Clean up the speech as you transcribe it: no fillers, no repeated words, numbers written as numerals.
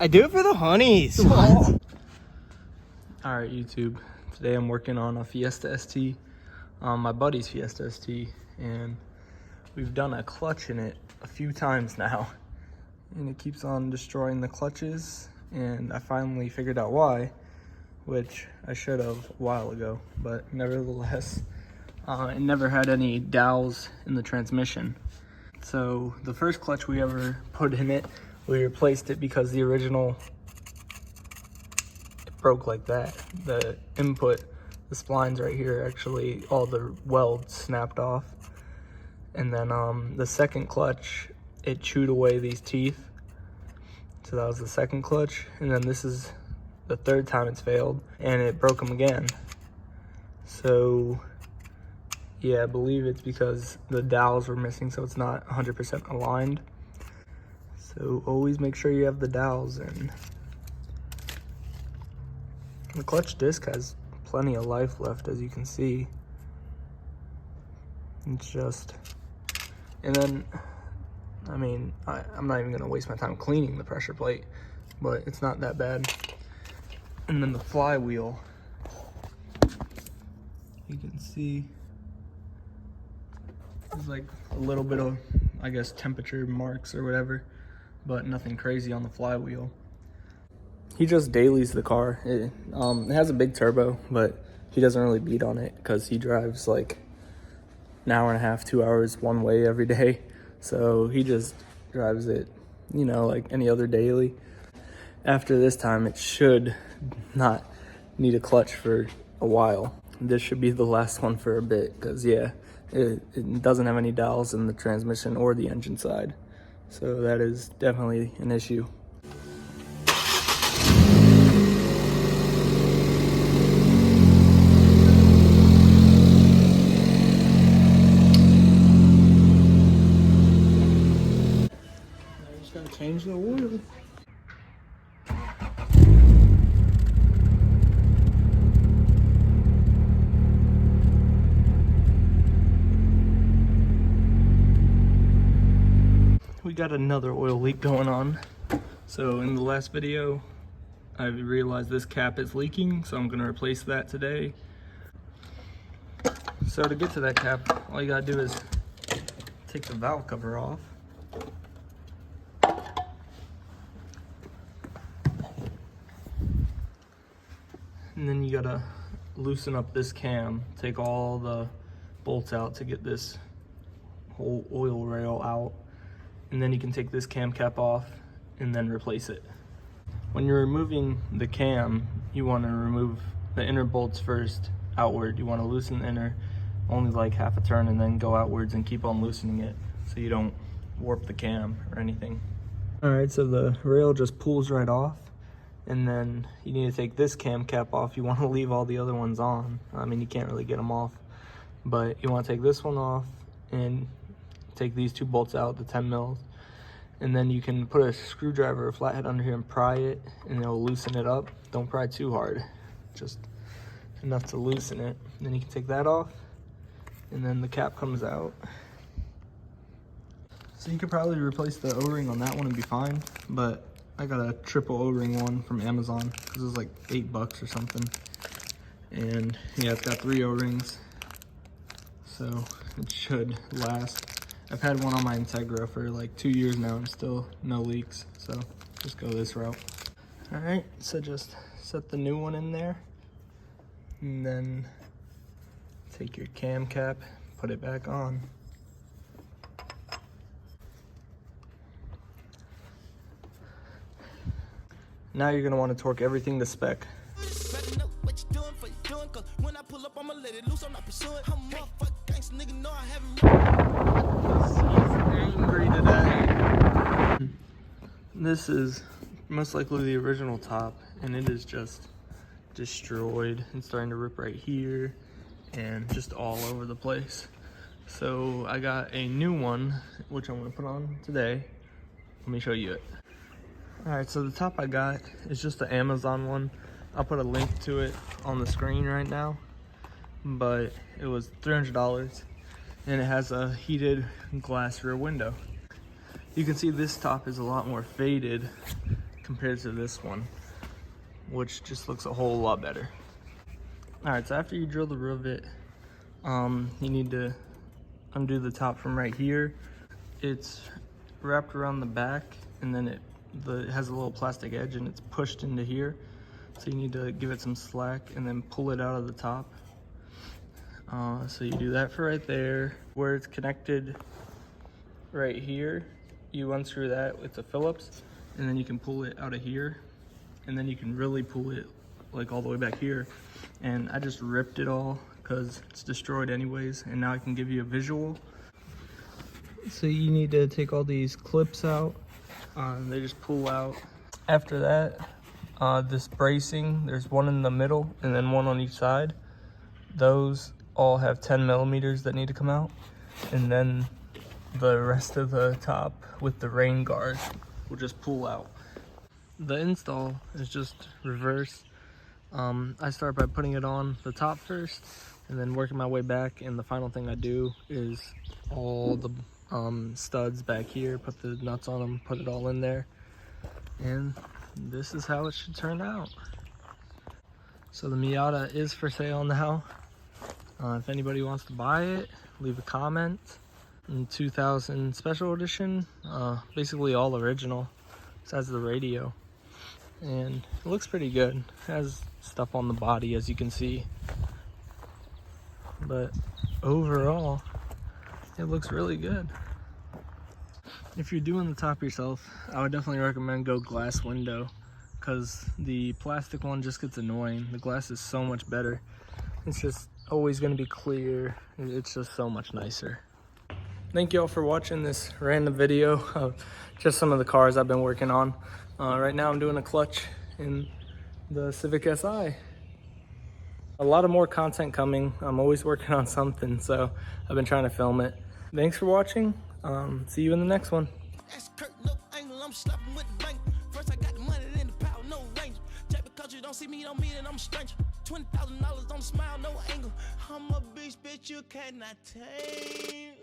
I do it for the honeys. All right, YouTube. Today I'm working on a Fiesta ST, my buddy's Fiesta ST, and we've done a clutch in it a few times now, and it keeps on destroying the clutches. And I finally figured out why, which I should have a while ago, but nevertheless, it never had any dowels in the transmission. So the first clutch we ever put in it, we replaced it because the original, it broke like that. The input, the splines right here, actually all the welds snapped off. And then the second clutch, it chewed away these teeth. So that was the second clutch. And then this is the third time it's failed, and it broke them again. So yeah, I believe it's because the dowels were missing, so it's not 100% aligned. So always make sure you have the dowels in. The clutch disc has plenty of life left, as you can see. It's just, and then, I mean, I'm not even gonna waste my time cleaning the pressure plate, but it's not that bad. And then the flywheel, you can see there's like a little bit of, I guess, temperature marks or whatever, but nothing crazy on the flywheel. He just dailies the car. It has a big turbo, but he doesn't really beat on it because he drives like an hour and a half, 2 hours one way every day. So he just drives it, you know, like any other daily. After this time, it should not need a clutch for a while. This should be the last one for a bit because, yeah, it doesn't have any dowels in the transmission or the engine side. So that is definitely an issue. I just gotta change the oil. We got another oil leak going on. So in the last video, I realized this cap is leaking, so I'm gonna replace that today. So to get to that cap, all you gotta do is take the valve cover off. And then you gotta loosen up this cam, take all the bolts out to get this whole oil rail out. And then you can take this cam cap off and then replace it. When you're removing the cam, you want to remove the inner bolts first outward. You want to loosen the inner only like half a turn and then go outwards and keep on loosening it so you don't warp the cam or anything. All right, so the rail just pulls right off, and then you need to take this cam cap off. You want to leave all the other ones on. I mean, you can't really get them off, but you want to take this one off and take these two bolts out, the 10 mils, and then you can put a screwdriver or flathead under here and pry it, and it'll loosen it up. Don't pry too hard, just enough to loosen it. And then you can take that off, and then the cap comes out. So you could probably replace the O-ring on that one and be fine, but I got a triple O-ring one from Amazon because it was like $8 or something. And yeah, it's got 3 O-rings, so it should last. I've had one on my Integra for like 2 years now and still no leaks, so just go this route. All right, so just set the new one in there, and then take your cam cap, put it back on. Now you're gonna want to torque everything to spec. Angry today. This is most likely the original top, and it is just destroyed. It's starting to rip right here and just all over the place. So I got a new one, which I'm gonna put on today. Let me show you it. All right, so the top I got is just the Amazon one. I'll put a link to it on the screen right now, but it was $300, and it has a heated glass rear window. You can see this top is a lot more faded compared to this one, which just looks a whole lot better. All right, so after you drill the rivet, you need to undo the top from right here. It's wrapped around the back, and then it has a little plastic edge, and it's pushed into here. So you need to give it some slack and then pull it out of the top. So you do that for right there. Where it's connected right here, you unscrew that with the Phillips, and then you can pull it out of here, and then you can really pull it like all the way back here. And I just ripped it all because it's destroyed anyways, and now I can give you a visual. So you need to take all these clips out. They just pull out. After that, this bracing, there's one in the middle and then one on each side. Those all have 10 millimeters that need to come out. And then the rest of the top with the rain guard will just pull out. The install is just reverse. I start by putting it on the top first and then working my way back. And the final thing I do is all the studs back here, put the nuts on them, put it all in there. And this is how it should turn out. So the Miata is for sale now. If anybody wants to buy it, leave a comment. In 2000 special edition, basically all original, besides the radio. And it looks pretty good. It has stuff on the body, as you can see. But overall, it looks really good. If you're doing the top yourself, I would definitely recommend go glass window, because the plastic one just gets annoying. The glass is so much better. It's just always going to be clear. It's just so much nicer. Thank you all for watching this random video of just some of the cars I've been working on. Right now I'm doing a clutch in the Civic Si. A lot of more content coming. I'm always working on something, so I've been trying to film it. Thanks for watching. See you in the next one. See me, don't mean it, I'm a stranger. $20,000 on the smile, no angle. I'm a bitch, bitch, you cannot tame.